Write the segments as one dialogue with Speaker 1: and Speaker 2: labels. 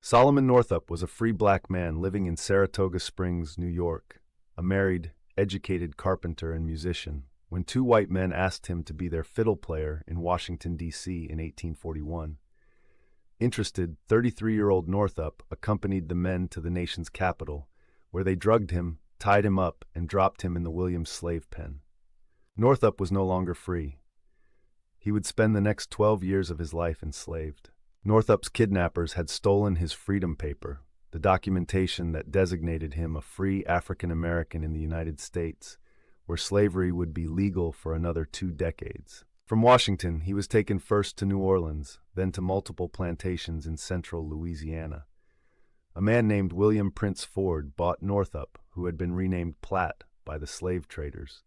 Speaker 1: Solomon Northup was a free black man living in Saratoga Springs, New York, a married, educated carpenter and musician, when two white men asked him to be their fiddle player in Washington, D.C. in 1841. Interested, 33-year-old Northup accompanied the men to the nation's capital, where they drugged him, tied him up, and dropped him in the Williams slave pen. Northup was no longer free. He would spend the next 12 years of his life enslaved. Northup's kidnappers had stolen his freedom paper, the documentation that designated him a free African American in the United States, where slavery would be legal for another 2 decades. From Washington, he was taken first to New Orleans, then to multiple plantations in central Louisiana. A man named William Prince Ford bought Northup, who had been renamed Platt by the slave traders.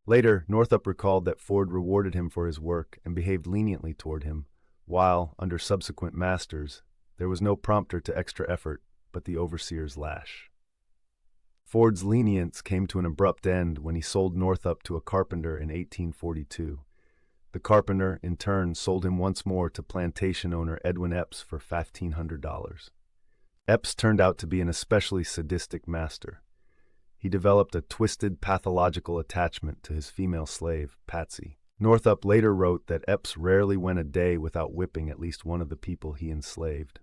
Speaker 1: Later, Northup recalled that Ford rewarded him for his work and behaved leniently toward him, while, under subsequent masters, there was no prompter to extra effort but the overseer's lash. Ford's lenience came to an abrupt end when he sold Northup to a carpenter in 1842. The carpenter, in turn, sold him once more to plantation owner Edwin Epps for $1,500. Epps turned out to be an especially sadistic master. He developed a twisted, pathological attachment to his female slave, Patsy. Northup later wrote that Epps rarely went a day without whipping at least one of the people he enslaved.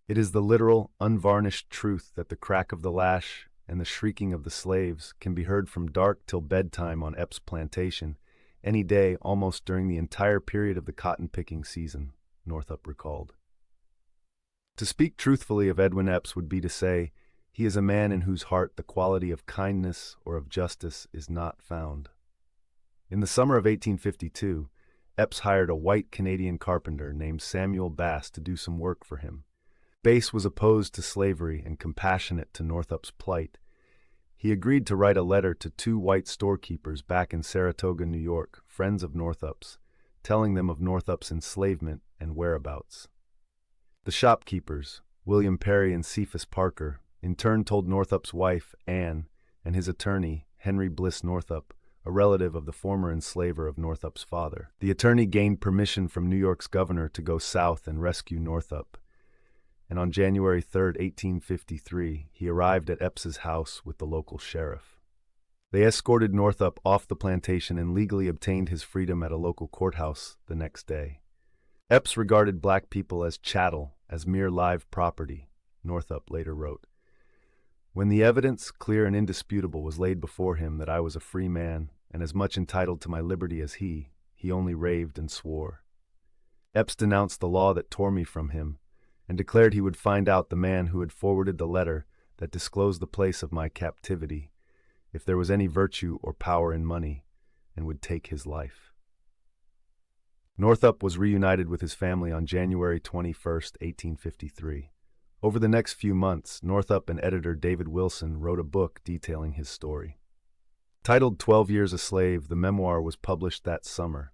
Speaker 1: It is the literal, unvarnished truth that the crack of the lash and the shrieking of the slaves can be heard from dark till bedtime on Epps' plantation, any day almost during the entire period of the cotton-picking season, Northup recalled. To speak truthfully of Edwin Epps would be to say, he is a man in whose heart the quality of kindness or of justice is not found. In the summer of 1852, Epps hired a white Canadian carpenter named Samuel Bass to do some work for him. Bass was opposed to slavery and compassionate to Northup's plight. He agreed to write a letter to 2 white storekeepers back in Saratoga, New York, friends of Northup's, telling them of Northup's enslavement and whereabouts. The shopkeepers, William Perry and Cephas Parker, in turn told Northup's wife, Anne, and his attorney, Henry Bliss Northup, a relative of the former enslaver of Northup's father. The attorney gained permission from New York's governor to go south and rescue Northup, and on January 3, 1853, he arrived at Epps's house with the local sheriff. They escorted Northup off the plantation and legally obtained his freedom at a local courthouse the next day. Epps regarded black people as chattel, as mere live property, Northup later wrote. When the evidence, clear and indisputable, was laid before him that I was a free man and as much entitled to my liberty as he only raved and swore. Epps denounced the law that tore me from him and declared he would find out the man who had forwarded the letter that disclosed the place of my captivity, if there was any virtue or power in money, and would take his life. Northup was reunited with his family on January 21, 1853. Over the next few months, Northup and editor David Wilson wrote a book detailing his story. Titled 12 Years a Slave, the memoir was published that summer.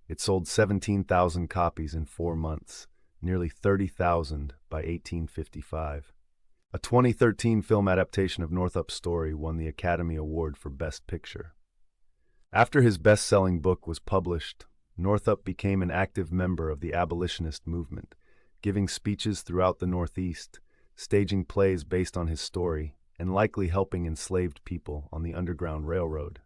Speaker 1: It sold 17,000 copies in 4 months, nearly 30,000 by 1855. A 2013 film adaptation of Northup's story won the Academy Award for Best Picture. After his best-selling book was published, Northup became an active member of the abolitionist movement, giving speeches throughout the Northeast, staging plays based on his story, and likely helping enslaved people on the Underground Railroad.